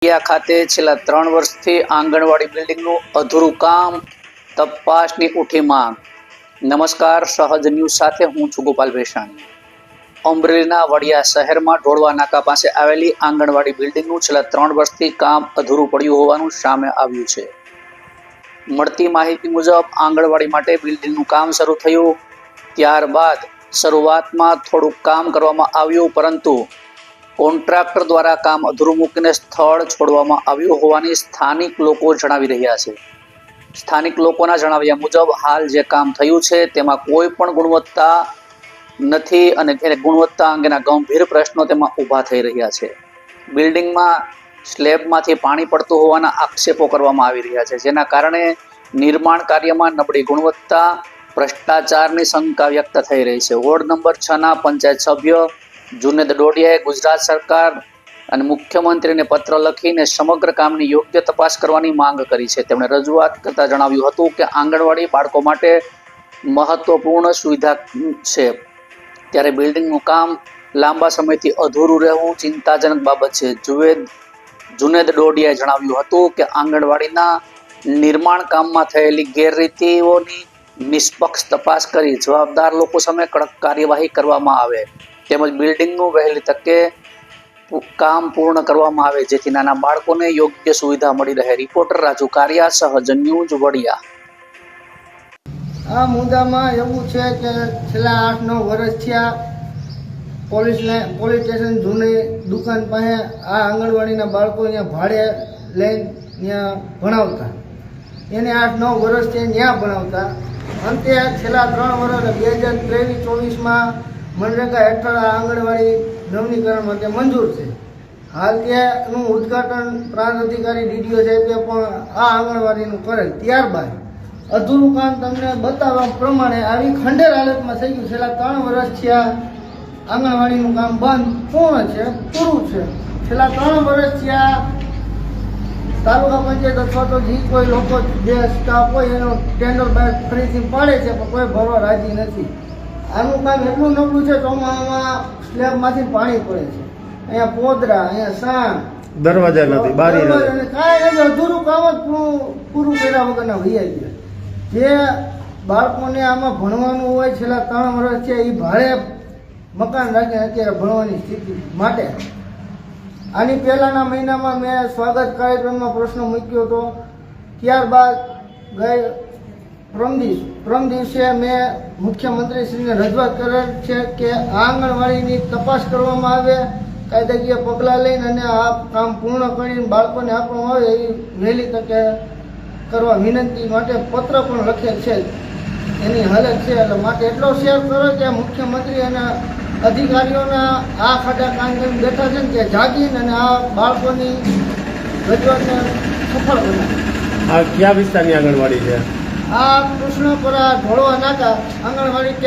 નડિયા ખાતે છેલ્લા 3 વર્ષથી આંગણવાડી બિલ્ડિંગનું અધૂરું કામ તપાસની ઉઠી માંગ। નમસ્કાર, સહજ ન્યૂઝ સાથે હું છું ગોપાલ ભેસાણી। અમરેલીના વડિયા શહેરમાં ઢોળવા નાકા પાસે આવેલી આંગણવાડી બિલ્ડિંગનું છેલ્લા 3 વર્ષથી કામ અધૂરું પડ્યું હોવાનું સામે આવ્યું છે। મળતી માહિતી મુજબ આંગણવાડી માટે બિલ્ડિંગનું કામ શરૂ થયું, ત્યારબાદ શરૂઆતમાં થોડું કામ કરવામાં આવ્યું, પરંતુ કોન્ટ્રાક્ટર દ્વારા કામ અધૂરું મૂકીને સ્થળ છોડવામાં આવ્યું હોવાની સ્થાનિક લોકો જણાવી રહ્યા છે। સ્થાનિક લોકોના જણાવ્યા મુજબ હાલ જે કામ થયું છે તેમાં કોઈ પણ ગુણવત્તા નથી અને ગુણવત્તા અંગેના ગંભીર પ્રશ્નો તેમાં ઊભા થઈ રહ્યા છે। બિલ્ડિંગમાં સ્લેબમાંથી પાણી પડતું હોવાના આક્ષેપો કરવામાં આવી રહ્યા છે, જેના કારણે નિર્માણ કાર્યમાં નબળી ગુણવત્તા, ભ્રષ્ટાચારની શંકા વ્યક્ત થઈ રહી છે। વોર્ડ નંબર 6ના પંચાયત સભ્ય જુનેદ ડોડિયાએ ગુજરાત સરકાર અને મુખ્યમંત્રીને પત્ર લખીને સમગ્ર કામની યોગ્ય તપાસ કરવાની માંગ કરી છે। તેમણે રજૂઆત કરતા જણાવ્યું હતું કે આંગણવાડી બાળકો માટે મહત્વપૂર્ણ સુવિધા છે, ત્યારે બિલ્ડિંગનું કામ લાંબા સમયથી અધૂરું રહેવું ચિંતાજનક બાબત છે। જુનેદ ડોડિયાએ જણાવ્યું હતું કે આંગણવાડીના નિર્માણ કામમાં થયેલી ગેરરીતિઓની નિષ્પક્ષ તપાસ કરી જવાબદાર લોકો સામે કડક કાર્યવાહી કરવામાં આવે, તેમજ બિલ્ડિંગનું વહેલી તકે કામ પૂર્ણ કરવામાં આવે, જેથી નાના બાળકોને યોગ્ય સુવિધા મળી રહે। રિપોર્ટર રાજુ કારિયા, સહજ ન્યૂઝ, વડિયા। આ મુદ્દામાં એવું છે કે છેલ્લા 8-9 વર્ષ થયા પોલીસ સ્ટેશન જૂની દુકાન પાસે આ આંગણવાડીના બાળકો અહીંયા ભાડે લઈને ત્યાં ભણાવતા, એને 8-9 વર્ષથી ત્યાં ભણાવતા। અંતે છેલ્લા 3 વર્ષ 2023-24માં મનરેગા હેઠળ આ આંગણવાડી નવીનીકરણ માટે મંજૂર છે। હાલ તેનું ઉદ્ઘાટન પ્રાંત અધિકારી ડીડીઓ સાહેબે પણ આ આંગણવાડીનું કરેલ, ત્યારબાદ અધૂરું કામ તમને બતાવવા પ્રમાણે આવી ખંડેર હાલતમાં થઈ ગયું। છેલ્લા 3 વર્ષથી આ આંગણવાડીનું કામ બંધ પૂર્ણ છે, પૂરું છે। છેલ્લા 3 વર્ષથી આ તાલુકા પંચાયત અથવા તો જે કોઈ લોકો જે સ્ટાફ હોય એનો ટેન્ડર બહાર ફરીથી પાડે છે, પણ કોઈ ભરવા રાજી નથી। આનું કામ એટલું નબળું છે, ચોમાસામાં સ્લેબમાંથી પાણી પડે છે, અહીંયા પોદરા, અહીંયા સાણ, દરવાજા નથી, બારી નથી, કાંઈ અધૂરું કામ જ પૂરું કર્યા વગરના વૈયા ગયા। જે બાળકોને આમાં ભણવાનું હોય છેલ્લા 3 વર્ષથી એ ભાડે મકાન રાખીને અત્યારે ભણવાની સ્થિતિ માટે આની પહેલાના મહિનામાં મેં સ્વાગત કાર્યક્રમમાં પ્રશ્ન મૂક્યો હતો, ત્યારબાદ પ્રમ દિવસે મેં મુખ્યમંત્રીશ્રીને રજૂઆત કરેલ છે કે આંગણવાડીની તપાસ કરવામાં આવે, કાયદાકીય પગલાં લઈને અને આ કામ પૂર્ણ કરીને બાળકોને આપવામાં આવે એ વહેલી તકે કરવા વિનંતી માટે પત્ર પણ લખેલ છે। એની હાલત છે એટલે માટે એટલો શેર કરો કે મુખ્યમંત્રી અને અધિકારીઓના આ ખાડા કામ કરીને બેઠા છે ને કે જાગીને અને આ બાળકોની રજૂઆતને સફળ બનાવે। આ કયા વિસ્તારની આંગણવાડી છે? આ કૃષ્ણપુરા ઢોળવા નાકા આંગણવાડી